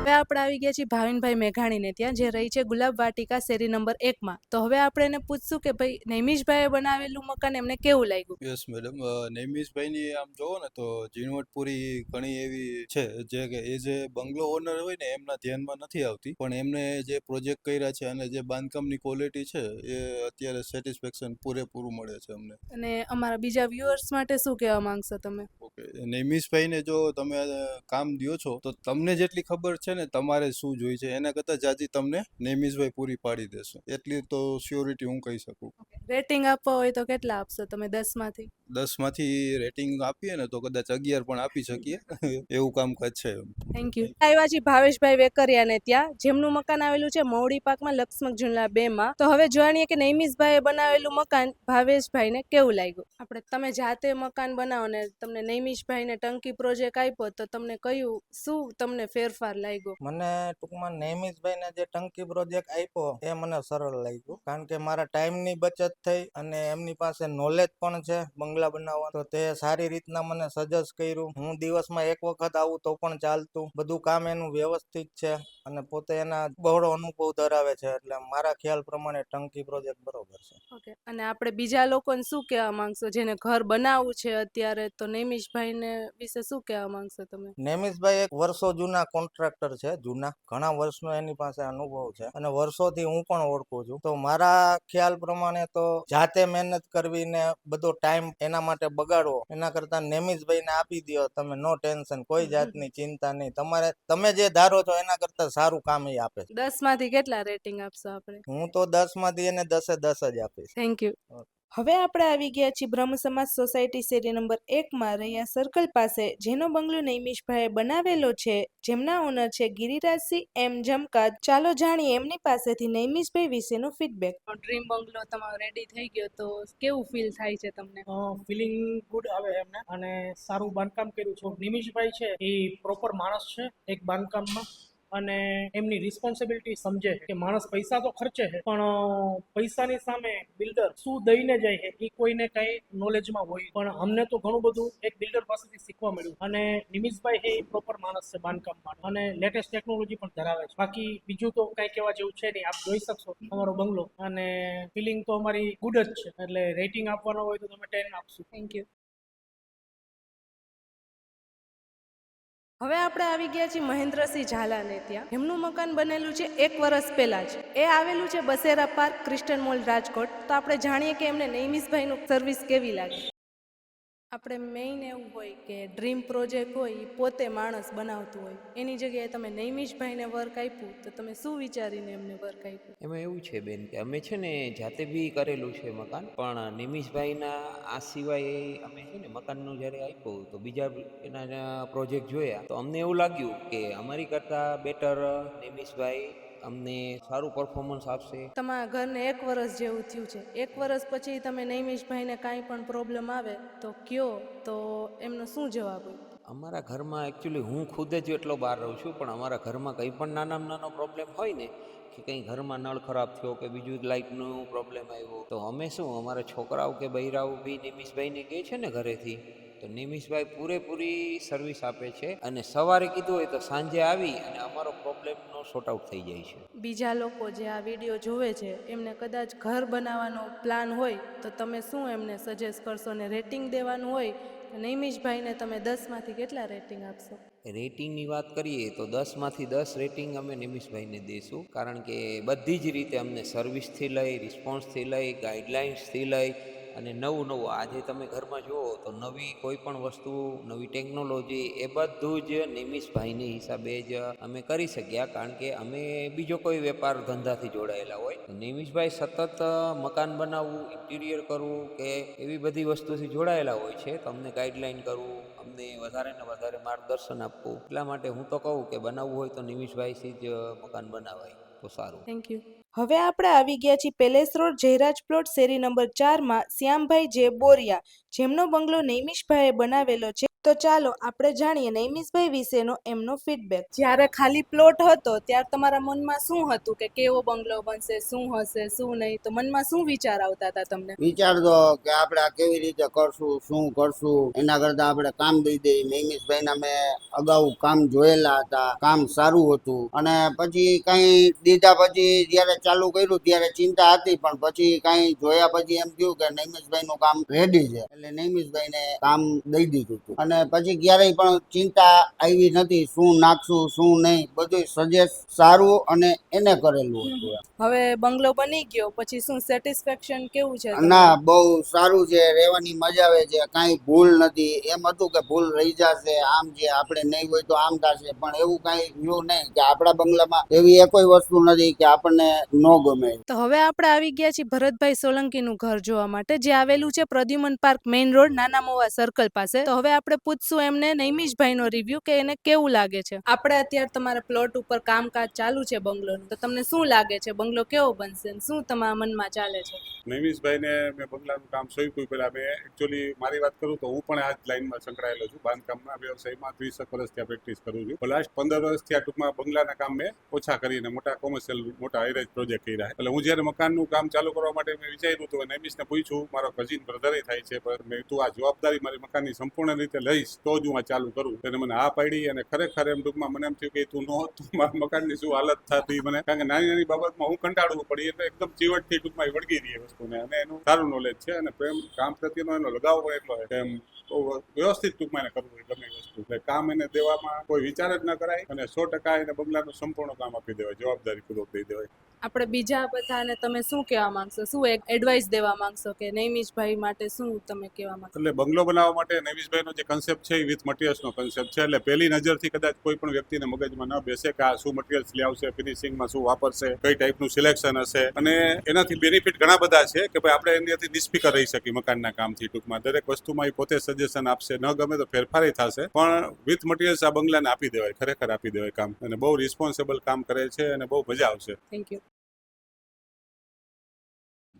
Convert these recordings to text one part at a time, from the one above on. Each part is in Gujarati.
હવે આપણે આવી ગયા છીએ ભાવિનભાઈ મેઘાણીને ત્યાં, જે રહી છે ગુલાબ વાટિકા શેરી નંબર 1 માં. તો હવે આપણે એને પૂછશું કે ભાઈ નૈમિષભાઈએ બનાવેલું મકાન એમને કેવું લાગ્યું. યસ મેડમ, નૈમિષભાઈની આમ જોવો ને તો ઝીણવટપૂરી ઘણી એવી છે જે કે એ જે બંગલો ઓનર હોય ને એમના ધ્યાનમાં નથી આવતી, પણ એમને જે પ્રોજેક્ટ કર્યા છે અને જે બાંધકામની ક્વોલિટી છે એ અત્યારે સેટિસ્ફેક્શન પૂરેપૂરું મળે છે અમને. અને અમારા બીજા વ્યુઅર્સ માટે શું કહેવા માંગશો તમે? ઓકે, નૈમિષભાઈને જો તમે કામ દ્યો છો તો તમને જેટલી ખબર છે ને તમારે શું જોઈએ છે એના કરતાં જાજી તમને નૈમિષભાઈ પૂરી પાડી દેશે, એટલી તો શ્યોરિટી હું કહી શકું. રેટિંગ આપવા હોય તો કેટલા આપશો તમે 10 માંથી? 10 માંથી રેટિંગ આપીએ ને તો કદાચ 11 પણ આપી શકીએ એવું કામકાજ છે. Thank you. આવ્યા છીએ ભાવેશભાઈ વેકરિયાને ત્યાં, જેમનું મકાન આવેલું છે મહુડી પાકમાં લક્ષ્મક જુનલા 2 માં. તો હવે જાણીએ કે નૈમિષભાઈએ બનાવેલું મકાન ભાવેશભાઈને કેવું લાગ્યું. આપણે તમે જાતે મકાન બનાવો ને તમને નૈમિષભાઈને ટંકી પ્રોજેક્ટ આપ્યો તો તમને કયું શું તમને ફેરફાર લાગ્યો? મને ટૂંકમાં નૈમિષભાઈને જે ટંકી પ્રોજેક્ટ આપ્યો એ મને સરળ લાગ્યું, કારણ કે મારા ટાઈમની બચત થઈ અને એમની પાસે નોલેજ પણ છે બંગલા બનાવવા. તો તે સારી રીતના મને સજેસ્ટ કર્યું. હું દિવસમાં એક વખત આવું તો પણ ચાલતું. બધું કામ એનું વ્યવસ્થિત છે અને પોતે એના બહોળો અનુભવ ધરાવે છે, એટલે મારા ખ્યાલ પ્રમાણે ટંકી પ્રોજેક્ટ બરોબર છે. ઓકે, અને આપણે બીજા લોકોને શું કહેવા માંગશો જેને ઘર બનાવવું છે અત્યારે, તો નૈમિષભાઈને વિશે શું કહેવા માંગશો તમે? નૈમિષભાઈ એક વર્ષો જૂના કોન્ટ્રાક્ટર છે, ઘણા વર્ષનો એની પાસે અનુભવ છે અને વર્ષોથી હું પણ ઓળખું છું. તો મારા ખ્યાલ પ્રમાણે તો જાતે મહેનત કરવી ને બધો ટાઈમ એના માટે બગાડવો એના કરતા નૈમિષભાઈને આપી દો તમે, નો ટેન્શન, કોઈ જાતની ચિંતા નહીં. તમે જે ધારો છો એના કરતા સારું કામ એ આપે છે. 10 માંથી કેટલા રેટિંગ આપશો આપણે? હું તો 10 માંથી એને 10 જ આપીશ. Thank you. હવે આપણે આવી ગયા છીએ બ્રહ્મ સમાજ સોસાયટી શેરી નંબર 1 માં રૈયા સર્કલ પાસે, જેનો બંગલો નૈમિષભાઈએ બનાવેલો છે, જેમના ઓનર છે ગિરિરાજસિંહ એમ જમકાત. ચાલો જાણીએ એમની પાસેથી નૈમિષભાઈ વિશેનો ફીડબેક. ડ્રીમ બંગલો તમારો રેડી થઈ ગયો, તો કેવું ફીલ થાય છે તમને? ફિલિંગ ગુડ આવે એમને, અને સારું બાંધકામ કર્યું છે. નિમિષભાઈ છે એ પ્રોપર માણસ છે એક બાંધકામમાં, અને એમની રિસ્પોન્સિબિલિટી સમજે છે કે માણસ પૈસા તો ખર્ચે છે પણ પૈસાની સામે બિલ્ડર શું દઈને જાય છે એ કોઈને કઈ નોલેજમાં હોય. પણ અમને તો ઘણું બધું એક બિલ્ડર પાસેથી શીખવા મળ્યું, અને નિમિષભાઈ એ પ્રોપર માણસ છે બાંધકામ માટે, અને લેટેસ્ટ ટેકનોલોજી પણ ધરાવે છે. બાકી બીજું તો કઈ કહેવા જેવું છે નહીં, આપ જોઈ શકશો અમારો બંગલો, અને ફિલિંગ તો અમારી ગુડ જ છે. એટલે રેટિંગ આપવાનો હોય તો તમે 10 આપશો. Thank you. હવે આપણે આવી ગયા છીએ મહેન્દ્રસિંહ ઝાલાને ત્યાં, એમનું મકાન બનેલું છે 1 વર્ષ પહેલા જ. એ આવેલું છે બસેરા પાર્ક, ક્રિસ્ટન મોલ, રાજકોટ. તો આપણે જાણીએ કે એમને નૈમિષભાઈનું સર્વિસ કેવી લાગી. આપણે મેઇન એવું હોય કે ડ્રીમ પ્રોજેક્ટ હોય એ પોતે માણસ બનાવતું હોય, એની જગ્યાએ તમે નૈમિષભાઈને વર્ક આપ્યું તો તમે શું વિચારીને એમને વર્ક આપ્યું? એમાં એવું છે બેન કે અમે છે ને જાતે બી કરેલું છે મકાન, પણ નિમિષભાઈના આ સિવાય અમે છે ને મકાનનું જ્યારે આપ્યું તો બીજા એના પ્રોજેક્ટ જોયા તો અમને એવું લાગ્યું કે અમારી કરતાં બેટર નિમિષભાઈ અમને સારું પરફોર્મન્સ આપશે. તમારા ઘરને 1 વર્ષ જેવું થયું છે, 1 વર્ષ પછી તમે નૈમિષભાઈને કાંઈ પણ પ્રોબ્લેમ આવે તો કયો, તો એમનો શું જવાબ હોય? અમારા ઘરમાં એકચ્યુઅલી હું ખુદ જ એટલો બહાર રહું છું, પણ અમારા ઘરમાં કંઈ પણ નાનામાં નાનો પ્રોબ્લેમ હોય ને, કે કંઈ ઘરમાં નળ ખરાબ થયો કે બીજું લાઇટનું પ્રોબ્લેમ આવ્યો, તો અમે શું અમારા છોકરાઓ કે બૈરાઓ બી નિમિષભાઈને કહે છે ને ઘરેથી, તો નિમિષભાઈ પૂરેપૂરી સર્વિસ આપે છે, અને સવારે કીધું હોય તો સાંજે આવી અને અમારો પ્રોબ્લેમનો સોર્ટ આઉટ થઈ જાય છે. બીજા લોકો જે આ વિડીયો જોવે છે એમને કદાચ ઘર બનાવવાનો પ્લાન હોય તો તમે શું એમને સજેસ્ટ કરશો, ને રેટિંગ દેવાનું હોય તો નૈમિષભાઈને તમે 10 માંથી કેટલા રેટિંગ આપશો? રેટિંગની વાત કરીએ તો 10 માંથી 10 રેટિંગ અમે નિમિષભાઈને દઈશું, કારણ કે બધી જ રીતે અમને સર્વિસથી લઈ, રિસ્પોન્સથી લઈ, ગાઈડલાઇન્સથી લઈ, અને નવું આજે તમે ઘરમાં જુઓ તો નવી કોઈ પણ વસ્તુ, નવી ટેકનોલોજી, એ બધું જ નિમિષભાઈની હિસાબે જ અમે કરી શક્યા, કારણ કે અમે બીજો કોઈ વેપાર ધંધાથી જોડાયેલા હોય. નિમિષભાઈ સતત મકાન બનાવવું, ઇન્ટિરિયર કરવું કે એવી બધી વસ્તુથી જોડાયેલા હોય છે, તો અમને ગાઈડલાઇન કરવું, અમને વધારે ને વધારે માર્ગદર્શન આપવું. એટલા માટે હું તો કહું કે બનાવવું હોય તો નિમિષભાઈથી જ મકાન બનાવાય તો સારું. Thank you. હવે આપણે આવી ગયા છીએ પેલેસ રોડ જયરાજ પ્લોટ શેરી નંબર 4માં શ્યામભાઈ જે બોરિયા, જેમનો બંગલો નૈમિષભાઈએ બનાવેલો છે. તો ચાલો આપણે જાણીએ નૈમિષભાઈ વિશેનો એમનો ફીડબેક. જ્યારે ખાલી પ્લોટ હતો ત્યારે તમારા મનમાં શું હતું કે કેવો બંગલો બનશે, શું હશે, શું નહીં, તો મનમાં શું વિચાર આવતા હતા તમને? વિચારતો કે આપણે આ કેવી રીતે કરશું, શું કરશું, એના કરતા આપણે કામ દઈ દઈએ. નૈમિષભાઈના મેં અગાઉ કામ જોયેલા હતા, કામ સારું હતું, અને પછી કઈ દીધા પછી જયારે ચાલુ કર્યું ત્યારે ચિંતા હતી, પણ પછી કઈ જોયા પછી એમ થયું કે નૈમિષભાઈનું કામ રેડી છે, એટલે નૈમિષભાઈને કામ દઈ દીધું હતું. અને પછી ક્યારેય પણ ચિંતા આવી નથી, શું નાખશું શું નહીં, બધું સજેસ્ટ સારું અને એને કરેલું હતું. હવે બંગલો બની ગયો પછી શું સેટિસ્ફેક્શન કેવું છે? ના, બહુ સારું છે, રહેવાની મજા આવે છે, કાંઈ ભૂલ નથી. એમ હતું કે ભૂલ રહી જશે, આમ છે, આપણે નહીં હોય તો આમ થશે, પણ એવું કાંઈ રહ્યું નહીં કે આપણા બંગલામાં એવી એકોઈ વસ્તુ નથી કે આપણને ન ગમે. તો હવે આપણે આવી ગયા છીએ ભરતભાઈ સોલંકીનું ઘર જોવા માટે, જે આવેલું છે પ્રદ્યુમન પાર્ક મેઇન રોડ નાના મોવા સર્કલ પાસે. તો હવે આપણે પૂછશું એમને નૈમિષભાઈનો રિવ્યુ કે એને કેવું લાગે છે. આપણે અત્યારે તમારા પ્લોટ ઉપર કામકાજ ચાલુ છે બંગલોનું, તો તમને શું લાગે છે બંગલો કેવો બનશે, શું તમારા મનમાં ચાલે છે? નૈમિષભાઈને મેં બંગલાનું કામ સોંપ્યું પહેલાં મેં એકચ્યુઅલી મારી વાત કરું તો હું પણ આ જ લાઈનમાં સંકળાયેલો છું, બાંધકામના વ્યવસાયમાં 30 વર્ષથી આ પ્રેક્ટિસ કરું છું. લાસ્ટ 15 વર્ષથી આ ટૂંકમાં બંગલાના કામ મેં ઓછા કરીને મોટા કોમર્શિયલ મોટા હાઈરાઇઝ પ્રોજેક્ટ કર્યા. એટલે હું જ્યારે મકાનનું કામ ચાલુ કરવા માટે મેં વિચાર્યું તો નૈમિષને પૂછ્યું, મારો કઝિન બ્રધરે થાય છે, પણ મેં તું આ જવાબદારી મારી મકાનની સંપૂર્ણ રીતે લઈશ તો જ હું આ ચાલુ કરું. એને મને આ પાડી, અને ખરેખર એમ ટૂંકમાં મને એમ થયું કે તું તું મારા મકાનની શું હાલત થતી મને, કારણ કે નાની નાની બાબતમાં હું કંટાળવું પડી, એટલે એકદમ ચીવટથી ટૂંકમાં વળગી રહી વસ્તુને, અને એનું સારું નોલેજ છે, અને પ્રેમ કામ પ્રત્યેનો એનો લગાવ પણ એટલો છે એમ વ્યવસ્થિત ટૂંકમાં એને કરવું હોય ગમે વસ્તુ, એટલે કામ એને દેવામાં કોઈ વિચાર જ ન કરાય, અને 100% એને બંગલાનું સંપૂર્ણ કામ આપી દેવાય, જવાબદારી પૂર્વક દઈ દેવાય. આપણે બીજા બધાને તમે શું કહેવા માંગશો, શું એક એડવાઇસ દેવા માંગશો કે નૈમિષભાઈ માટે શું તમે કહેવા માંગશો? એટલે બંગલો બનાવવા માટે નૈમિષભાઈનો જે કન્સેપ્ટ છે એ વિથ મટીરિયલ્સનો કન્સેપ્ટ છે, એટલે પહેલી નજરથી કદાચ કોઈ પણ વ્યક્તિને મગજમાં ન બેસે કે આ શું મટીરિયલ્સ લઈ આવશે, ફિનિશિંગમાં શું વાપરશે, કઈ ટાઈપનું સિલેક્શન હશે, અને એનાથી બેનિફિટ ઘણા બધા છે કે ભાઈ આપણે એનાથી નિષ્ફિકર રહી શકીએ મકાનના કામથી. ટૂંકમાં દરેક વસ્તુમાં એ પોતે સજેશન આપશે, ન ગમે તો ફેરફાર થશે, પણ વિથ મટીરિયલ્સ આ બંગલાને આપી દેવાય, ખરેખર આપી દેવાય કામ, અને બહુ રિસ્પોન્સિબલ કામ કરે છે, અને બહુ મજા આવશે. Thank you.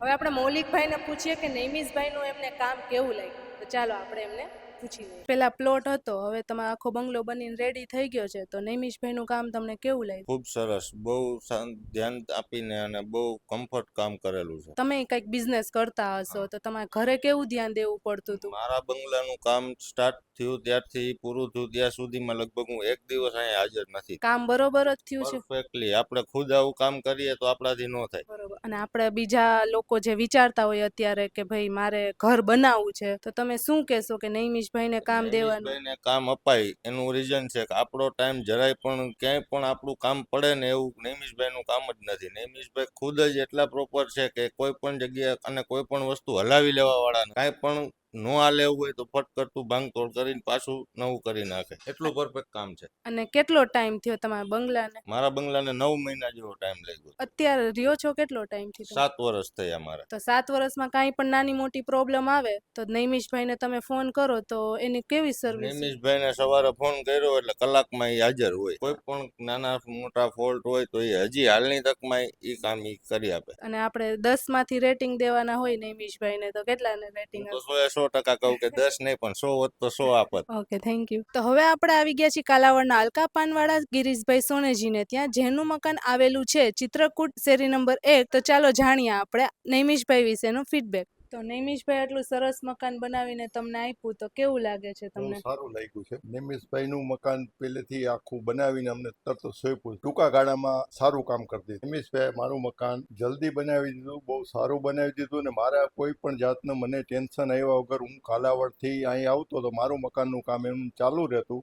હવે આપણે મૌલિકભાઈને પૂછીએ કે નૈમિષભાઈનું એમને કામ કેવું લાગ્યું, તો ચાલો આપણે એમને પૂછી લઈએ. પેલા પ્લોટ હતો, હવે તમારો આખો બંગલો બનીને રેડી થઈ ગયો છે, તો નૈમિષભાઈનું કામ તમને કેવું લાગ્યું? ખૂબ સરસ, બહુ ધ્યાન આપીને અને બહુ કમ્ફર્ટ કામ કરેલું છે. તમે કંઈક બિઝનેસ કરતા હશો તો તમારે ઘરે કેવું ધ્યાન દેવું પડતું હતું? મારા બંગલાનું કામ સ્ટાર્ટ થયું ત્યારથી પૂરું થયું ત્યાં સુધીમાં લગભગ હું એક દિવસ અહીંયા હાજર નથી. કામ બરોબર જ થયું છે? પરફેક્ટલી. આપણે ખુદ આવું કામ કરીએ તો આપણાથી ન થાય. બરોબર. અને આપણે બીજા લોકો જે વિચારતા હોય અત્યારે કે ભાઈ મારે ઘર બનાવવું છે, તો તમે શું કહેશો કે નૈમિષભાઈને કામ દેવાનું? નૈમિષભાઈને કામ અપાય એનું રીઝન છે કે આપણો ટાઈમ જરાય પણ ક્યાંય પણ આપણું કામ પડે ને એવું નૈમિષભાઈનું કામ જ નથી. નૈમિષભાઈ ખુદ જ એટલા પ્રોપર છે કે કોઈ પણ જગ્યાએ અને કોઈ પણ વસ્તુ હલાવી લેવા વાળા કાંઈ પણ નો હાલે એવું હોય તો ફટ કરતું ભાંગતોડ કરીને પાછું નવું કરી નાખે, એટલું પરફેક્ટ કામ છે. અને કેટલો ટાઈમ થયો તમારા બંગલાને? મારા બંગલાને 9 મહિના જેવો ટાઈમ લાગ્યો. અત્યારે રહ્યો છો કેટલો ટાઈમ થી? 7 વર્ષ થયા મારા. તો 7 વર્ષમાં કાંઈ પણ નાની મોટી પ્રોબ્લેમ આવે તો નૈમિષભાઈને તમે ફોન કરો તો એની કેવી સર્વિસ? નૈમિષભાઈને સવારે ફોન કર્યો એટલે કલાકમાં એ હાજર હોય. કોઈ પણ નાના મોટા ફોલ્ટ હોય તો એ હજી હાલની તકમાં એ કામ કરી આપે. અને આપણે 10 માંથી રેટિંગ દેવાના હોય નૈમિષભાઈને તો કેટલાને રેટિંગ? તો 100% કહું કે 10 નહીં પણ 100 હોત તો 100 આપત. Okay, thank you. તો હવે આપણે આવી ગયા છીએ કાલાવડના અલકા પાનવાળા ગિરીશભાઈ સોનેજીને ત્યાં, જેનું મકાન આવેલું છે ચિત્રકૂટ શેરી નંબર 1. તો ચાલો જાણીએ આપણે નૈમિષભાઈ વિશેનો ફીડબેક. તો નૈમિષભાઈ આટલું સરસ મકાન બનાવીને તમને આપ્યું તો કેવું લાગે છે તમને? બહુ સારું લાગ્યું છે. નૈમિષભાઈનું મકાન પહેલેથી આખું બનાવીને અમને તરત સોંપ્યું. ટૂંકા ગાળામાં સારું કામ કરી દીધું. નૈમિષભાઈ મારું મકાન જલ્દી બનાવી દીધું, બહુ સારું બનાવી દીધું, ને મારા કોઈ પણ જાતનું મને ટેન્શન આવ્યા વગર હું કાલાવડથી અહીં આવતો તો મારું મકાનનું કામ એનું ચાલુ રહેતું,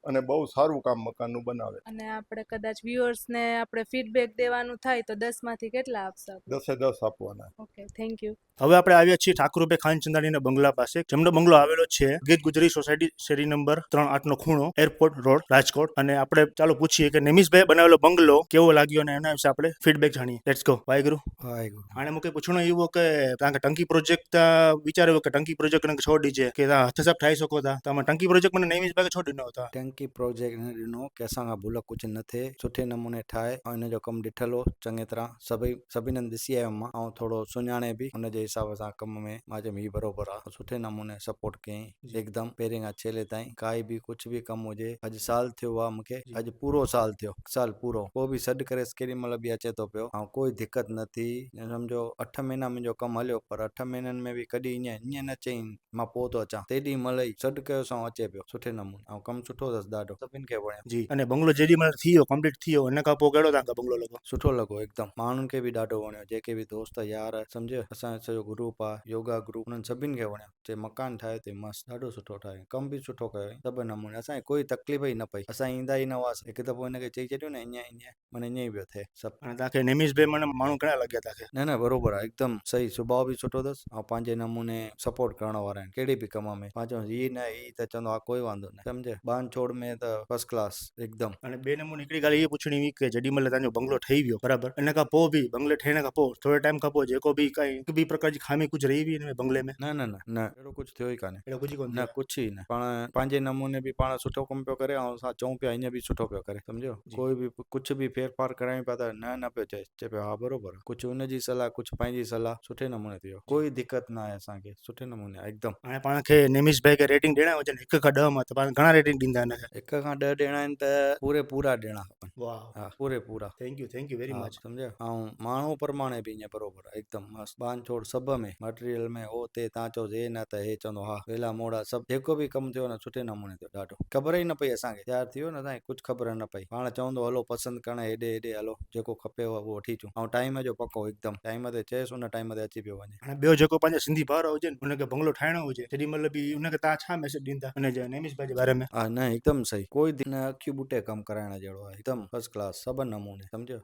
અને બહુ સારું કામ મકાનનું બનાવે. અને આપણે કદાચ વ્યુઅર્સને આપણે ફીડબેક દેવાનું થાય તો 10 માંથી કેટલા આપશો? 10 આપવાના. Okay, thank you. હવે આપણે આવ્યા છીએ ઠાકુરભાઈ ખાનચંદાણીના બંગલા પાસે, જેમનો બંગલો આવેલો છે ગીત ગુજરી સોસાયટી શેરી નંબર 3-8 નો ખૂણો, એરપોર્ટ રોડ, રાજકોટ. અને આપણે ચાલો પૂછીએ કે નૈમિષભાઈ બનાવેલો બંગલો કેવો લાગ્યો અને એના વિશે આપણે ફીડબેક જાણીએ. Let's go. વાહેગુરુ. આને મૂકે પૂછણો એવું કે કારણ કે ટંકી પ્રોજેક્ટ વિચાર્યો કે ટંકી પ્રોજેક્ટ છોડી છે કે હથે સાફ થાય શકો હતા, તમે ટંકી પ્રોજેક્ટ મને નૈમિષભાઈ છોડી ન હતા था। टंकी प्रोजेक्ट ॾिनो कि असां खां भुल कुझु न थिए, सुठे नमूने ठाहे ऐं हिन जो कमु ॾिठल हो चङी तरह सभिनी हंधि ॾिसी आयुमि मां ऐं थोरो सुञाणे बि हुन जे हिसाब सां कम में मां चयुमि हीउ बराबरि आहे, सुठे नमूने सपोर्ट कयईं एकदमि पहिरें खां छेले ताईं। काई बि कुझु बि कमु हुजे, अॼु साल थियो आहे मूंखे, अॼु पूरो साल थियो, साल पूरो, पोइ बि सॾु करे केॾी महिल बि अचे थो पियो ऐं कोई दिक़त न थी। सम्झो 8 महीना मुंहिंजो कमु हलियो, पर 8 महीननि में बि कॾहिं ईअं न चई मां पोइ थो अचां, तेॾी महिल ई सॾु कयोसि ऐं अचे पियो सुठे नमूने ऐं कमु सुठो अथसि ॾाढो, सभिनि खे वणियो। जी, अने बंगलो जेॾी महिल थी वियो कंप्लीट थी वियो हिन खां पोइ कहिड़ो तव्हांखे बंगलो लॻो? सुठो लॻो एकदमि, माण्हुनि खे बि ॾाढो वणियो, जेके बि दोस्त यार सम्झो असांजो सॼो ग्रुप आहे योगा ग्रुप, उन्हनि सभिनि खे वणियो। चए मकान ठाहे ते मस्तु, ॾाढो सुठो ठाहे, कमु बि सुठो कयो सभु नमूने, असांखे कोई तकलीफ़ ई न पई, असां ईंदा ई न हुआसीं, हिकु दफ़ो हिनखे चई छॾियो न ईअं माना ईअं ई पियो थिए सभु। हाणे तव्हांखे नेमिस भाई माना माण्हू कहिड़ा लॻिया तव्हांखे? न बरोबरि आहे एकदमि सही, सुभाउ बि सुठो अथसि ऐं पंहिंजे नमूने सपोर्ट करण वारा आहिनि कहिड़े बि कम में। पाण चऊं हीअ न हीअ त चवंदो आहे कोई वांदो न, सम्झे, बांध छोड़ में त फर्स्ट क्लास एकदमि। हाणे ॿिए नमूने हिकिड़ी ॻाल्हि इहा पुछणी हुई कि जेॾी महिल तव्हांजो बंगलो ठही वियो बराबरि, इन खां पोइ बि बंगले ठहिण खां पोइ थोरे टाइम खां पोइ जेको बि काई हिकु बि प्रकार जी खामी कुझु रही हुई हिन में बंगले में? न अहिड़ो कुझु थियो ई कान्हे, अहिड़ो कुझु कोन न थियो? कुझु ई न, पाण पंहिंजे नमूने बि पाण सुठो कमु पियो करे ऐं असां चऊं पिया हीअं बि सुठो पियो करे, सम्झो। कोई बि कुझु बि फेर फार करायूं पिया त न पियो चए पियो हा बरोबरि, कुझु हुनजी सलाह कुझु पंहिंजी सलाह, सुठे नमूने थी वियो, कोई दिक़त न आहे असांखे, सुठे नमूने एकदमि। हाणे पाण खे नेमिस भाई खे रेटिंग ॾियणा हुजनि 1 खां 10 मां, त पाण घणा रेटिंग ॾींदा हिनखे? 1 खां 10 ॾियणा आहिनि त पूरा ॾियणा खपनि। वाह, हा पूरा। थैंक यू वेरी हा मच। सम्झो, ऐं माण्हू प्रमाणे बि ईअं बरोबरि आहे एकदमि मस्तु, बांध छोड़ सभु में, मटेरियल में हो ते तव्हां चओ हे न त हे चवंदो हा, वेला मोड़ा सभु जेको बि कमु थियो न सुठे नमूने थियो, ॾाढो ख़बर ई न पई असांखे, तयारु थी वियो न असांखे कुझु ख़बर न पई, पाण चवंदो हलो पसंदि करणु हेॾे हलो जेको खपेव उहो वठी अचूं, ऐं टाइम जो पको एकदमि, टाइम ते चएसि उन टाइम ते अची पियो वञे। हाणे ॿियो जेको पंहिंजा सिंधी भाउर हुजनि हुनखे बंगलो ठाहिणो हुजे तेॾी महिल बि हुनखे तव्हां छा मैसेज ॾींदा हुनजे नेमिस भाई जे बारे में? हा न हिकदमि सही, कोई न अखियूं ॿूटे कमु कराइण जहिड़ो आहे, एकदमि फर्स्ट क्लास सभु नमूने, सम्झो।